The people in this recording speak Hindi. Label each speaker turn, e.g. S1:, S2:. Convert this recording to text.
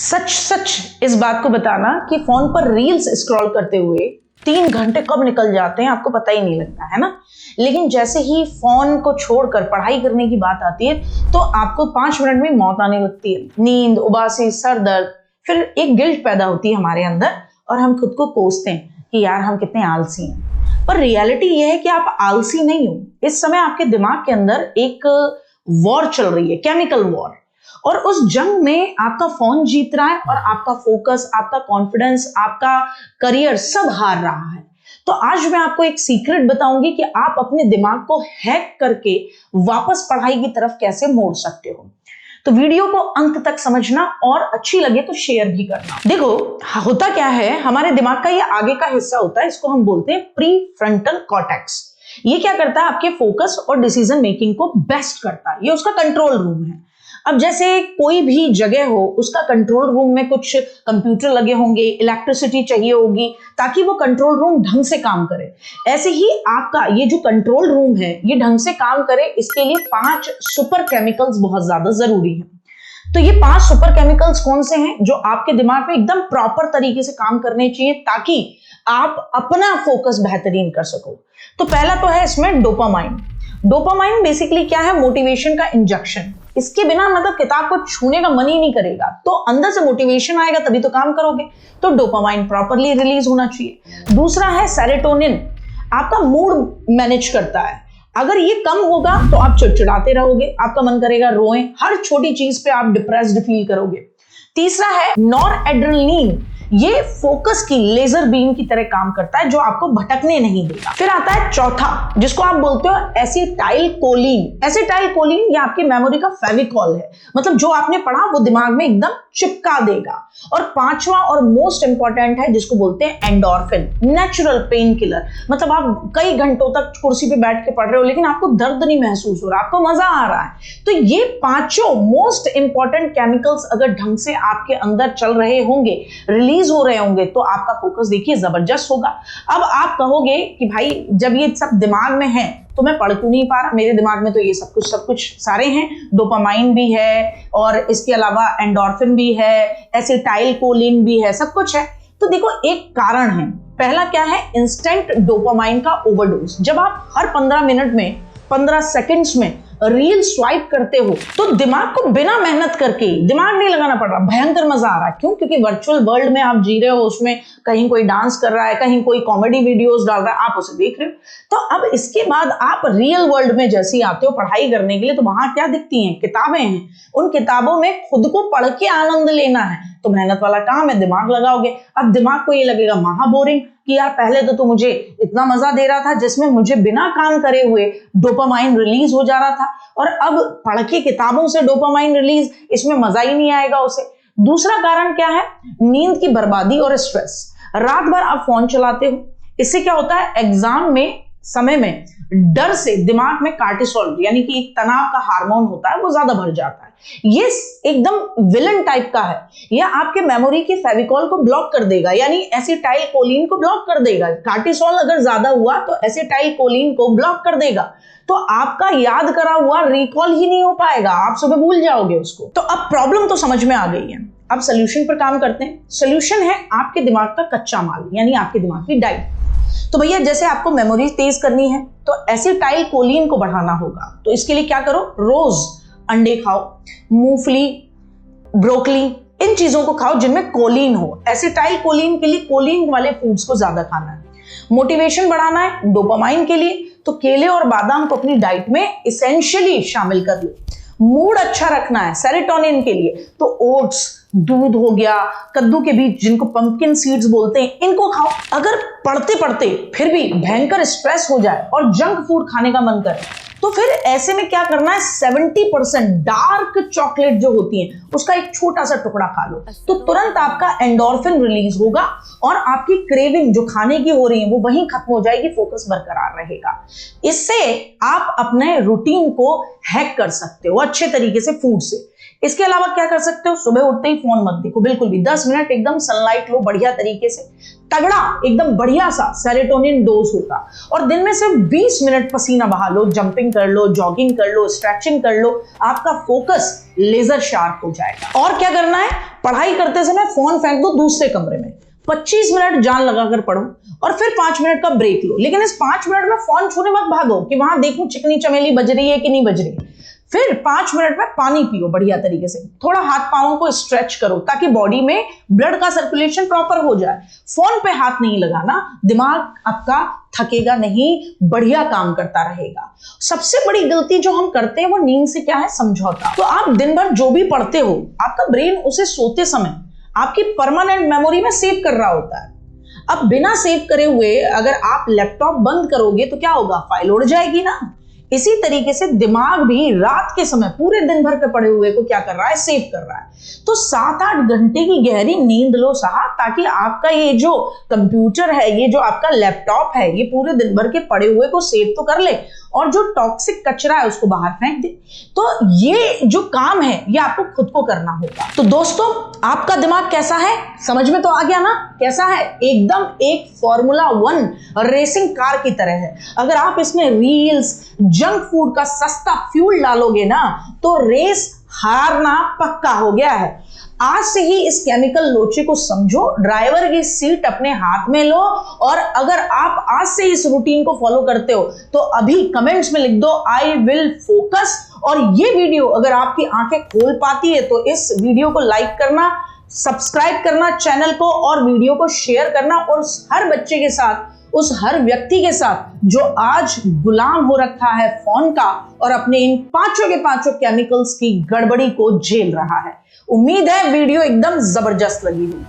S1: सच सच इस बात को बताना कि फोन पर रील्स स्क्रॉल करते हुए 3 घंटे कब निकल जाते हैं आपको पता ही नहीं लगता है ना। लेकिन जैसे ही फोन को छोड़कर पढ़ाई करने की बात आती है तो आपको 5 मिनट में मौत आने लगती है। नींद, उबासी, सर दर्द, फिर एक गिल्ट पैदा होती है हमारे अंदर और हम खुद को कोसते हैं कि यार हम कितने आलसी हैं। पर रियलिटी ये है कि आप आलसी नहीं हो। इस समय आपके दिमाग के अंदर एक वॉर चल रही है, केमिकल वॉर, और उस जंग में आपका फोन जीत रहा है और आपका फोकस, आपका कॉन्फिडेंस, आपका करियर सब हार रहा है। तो आज मैं आपको एक सीक्रेट बताऊंगी कि आप अपने दिमाग को हैक करके वापस पढ़ाई की तरफ कैसे मोड़ सकते हो। तो वीडियो को अंत तक समझना और अच्छी लगे तो शेयर भी करना। देखो होता क्या है, हमारे दिमाग का ये आगे का हिस्सा होता है, इसको हम बोलते हैं प्री फ्रंटल कॉर्टेक्स। ये क्या करता है, आपके फोकस और डिसीजन मेकिंग को बेस्ट करता है। ये उसका कंट्रोल रूम है। अब जैसे कोई भी जगह हो, उसका कंट्रोल रूम में कुछ कंप्यूटर लगे होंगे, इलेक्ट्रिसिटी चाहिए होगी ताकि वो कंट्रोल रूम ढंग से काम करे। ऐसे ही आपका ये जो कंट्रोल रूम है ये ढंग से काम करे, इसके लिए 5 सुपर केमिकल्स बहुत ज्यादा जरूरी है। तो ये 5 सुपर केमिकल्स कौन से हैं जो आपके दिमाग में एकदम प्रॉपर तरीके से काम करने चाहिए ताकि आप अपना फोकस बेहतरीन कर सको। तो पहला तो है इसमें डोपामाइन। डोपामाइन बेसिकली क्या है, मोटिवेशन का इंजेक्शन। इसके बिना मतलब किताब को छूने का मन ही नहीं करेगा, तो अंदर से मोटिवेशन आएगा तभी तो काम करोगे। तो डोपामाइन प्रॉपरली रिलीज होना चाहिए। दूसरा है सेरोटोनिन, आपका मूड मैनेज करता है। अगर ये कम होगा तो आप चिड़चिड़ाते रहोगे, आपका मन करेगा रोएं, हर छोटी चीज पे आप डिप्रेस्ड फील करोगे। तीसरा है नॉरएड्रेनालिन, ये फोकस की लेजर बीम की तरह काम करता है जो आपको भटकने नहीं देगा। फिर आता है चौथा, जिसको आप बोलते हो एसिटाइलकोलिन। एसिटाइलकोलिन ये आपकी मेमोरी का फेविकॉल है, मतलब जो आपने पढ़ा वो दिमाग में एकदम चिपका देगा। और पांचवा और मोस्ट इंपॉर्टेंट है जिसको बोलते हैं एंडोर्फिन, नेचुरल पेन किलर। मतलब आप कई घंटों तक कुर्सी पे बैठ के पढ़ रहे हो लेकिन आपको दर्द नहीं महसूस हो रहा, आपको मजा आ रहा है। तो ये पांचों मोस्ट इंपॉर्टेंट केमिकल्स अगर ढंग से आपके अंदर चल रहे होंगे, रिलीज हो रहे होंगे, तो आपका फोकस देखिए जबरदस्त होगा। अब आप कहोगे कि भाई जब ये सब दिमाग में है तो मैं पढ़ क्यों नहीं पा रहा, मेरे दिमाग में तो ये सब कुछ सारे हैं, डोपामाइन भी है और इसके अलावा एंडोर्फिन भी है, एसिटाइलकोलिन भी है, सब कुछ है। तो देखो एक कारण है। पहला क्या है, इंस्टेंट डोपामाइन का ओवरडोज। जब आप हर 15 मिनट में 15 सेकंड्स में रील स्वाइप करते हो तो दिमाग को बिना मेहनत करके, दिमाग नहीं लगाना पड़ रहा, भयंकर मजा आ रहा है। क्यों? क्योंकि वर्चुअल वर्ल्ड में आप जी रहे हो, उसमें कहीं कोई डांस कर रहा है, कहीं कोई कॉमेडी वीडियोस डाल रहा है, आप उसे देख रहे हो। तो अब इसके बाद आप रियल वर्ल्ड में जैसे ही आते हो पढ़ाई करने के लिए, तो वहां क्या दिखती हैं, किताबें हैं। उन किताबों में खुद को पढ़ के आनंद लेना है, तो मेहनत वाला काम है, दिमाग लगाओगे। अब दिमाग को ये लगेगा महा बोरिंग कि यार पहले तो मुझे इतना मजा दे रहा था जिसमें मुझे बिना काम करे हुए डोपामाइन रिलीज हो जा रहा था, और अब पढ़ के किताबों से डोपामाइन रिलीज, इसमें मजा ही नहीं आएगा उसे। दूसरा कारण क्या है, नींद की बर्बादी और स्ट्रेस। रात भर आप फोन चलाते हो, इससे क्या होता है, एग्जाम में समय में डर से दिमाग में कार्टिसोल यानी कि एक तनाव का हार्मोन होता है, वो ज्यादा बढ़ जाता है। ये एकदम विलन टाइप का है, यह आपके मेमोरी के फेविकॉल को ब्लॉक कर देगा, यानी एसिटाइलकोलिन को ब्लॉक कर देगा। कार्टिसोल अगर ज्यादा हुआ तो एसिटाइलकोलिन को ब्लॉक कर देगा, तो आपका याद करा हुआ रिकॉल ही नहीं हो पाएगा, आप सुबह भूल जाओगे उसको। तो अब प्रॉब्लम तो समझ में आ गई है, अब सोल्यूशन पर काम करते हैं। सोल्यूशन है आपके दिमाग का कच्चा माल, यानी आपके दिमाग की डाइट। तो भैया जैसे आपको मेमोरी तेज करनी है तो एसिटाइलकोलिन को बढ़ाना होगा। तो इसके लिए क्या करो, रोज अंडे खाओ, मूंगफली, ब्रोकली, इन चीजों को खाओ जिनमें कोलिन हो। एसिटाइलकोलिन के लिए कोलिन वाले फूड्स को ज्यादा खाना है। मोटिवेशन बढ़ाना है डोपामाइन के लिए, तो केले और बादाम को अपनी डाइट में इसेंशियली शामिल कर लो। मूड अच्छा रखना है सेरोटोनिन के लिए, तो ओट्स, दूध हो गया, कद्दू के बीज जिनको पंपकिन सीड्स बोलते हैं, इनको खाओ। अगर पढ़ते पढ़ते फिर भी भयंकर स्ट्रेस हो जाए और जंक फूड खाने का मन करे तो फिर ऐसे में क्या करना है, 70% डार्क चॉकलेट जो होती है उसका एक छोटा सा टुकड़ा खा लो, तो तुरंत आपका एंडोर्फिन रिलीज होगा और आपकी क्रेविंग जो खाने की हो रही है वो वहीं खत्म हो जाएगी, फोकस बरकरार रहेगा। इससे आप अपने रूटीन को हैक कर सकते हो अच्छे तरीके से फूड से। इसके अलावा क्या कर सकते हो, सुबह उठते ही फोन मत देखो बिल्कुल भी। 10 मिनट एकदम सनलाइट लो बढ़िया तरीके से, तगड़ा एकदम बढ़िया सा सेरोटोनिन डोज होगा। और दिन में सिर्फ 20 मिनट पसीना बहा लो, जंपिंग कर लो, जॉगिंग कर लो, स्ट्रेचिंग कर लो, आपका फोकस लेजर शार्प हो जाएगा। और क्या करना है, पढ़ाई करते समय फोन फेंक दो दूसरे कमरे में, 25 मिनट जान लगाकर पढ़ो और फिर 5 मिनट का ब्रेक लो। लेकिन इस 5 मिनट में फोन छूने मत भागो कि वहां देखूं चिकनी चमेली बज रही है कि नहीं बज रही है। फिर 5 मिनट में पानी पियो बढ़िया तरीके से, थोड़ा हाथ पांवों को स्ट्रेच करो ताकि बॉडी में ब्लड का सर्कुलेशन प्रॉपर हो जाए। फोन पे हाथ नहीं लगाना, दिमाग आपका थकेगा नहीं, बढ़िया काम करता रहेगा। सबसे बड़ी गलती जो हम करते हैं वो नींद से क्या है, समझौता। तो आप दिन भर जो भी पढ़ते हो, आपका ब्रेन उसे सोते समय आपकी परमानेंट मेमोरी में सेव कर रहा होता है। अब बिना सेव करे हुए अगर आप लैपटॉप बंद करोगे तो क्या होगा, फाइल उड़ जाएगी ना। इसी तरीके से दिमाग भी रात के समय पूरे दिन भर के पड़े हुए को क्या कर रहा है, सेव कर रहा है। तो 7-8 घंटे की गहरी नींद लो साहब, ताकि आपका ये जो कंप्यूटर है, ये जो आपका लैपटॉप है, ये पूरे दिन भर के पड़े हुए को सेव तो कर ले और जो टॉक्सिक कचरा है उसको बाहर फेंक दे। तो ये जो काम है ये आपको खुद को करना होगा। तो दोस्तों, आपका दिमाग कैसा है, समझ में तो आ गया ना कैसा है, एकदम एक फॉर्मूला 1 रेसिंग कार की तरह है। अगर आप इसमें रील्स, जंक फूड का सस्ता फ्यूल डालोगे ना तो रेस हारना पक्का हो गया है। आज से ही इस केमिकल लोचे को समझो, ड्राइवर की सीट अपने हाथ में लो और अगर आप आज से इस रूटीन को फॉलो करते हो तो अभी कमेंट्स में लिख दो आई विल फोकस। और ये वीडियो अगर आपकी आंखें खोल पाती है तो इस वीडियो को लाइक करना, सब्सक्राइब करना चैनल को और वीडियो को शेयर करना, और उस हर बच्चे के साथ, उस हर व्यक्ति के साथ जो आज गुलाम हो रखा है फोन का और अपने इन पांचों के पांचों केमिकल्स की गड़बड़ी को झेल रहा है। उम्मीद है वीडियो एकदम जबरदस्त लगी होगी।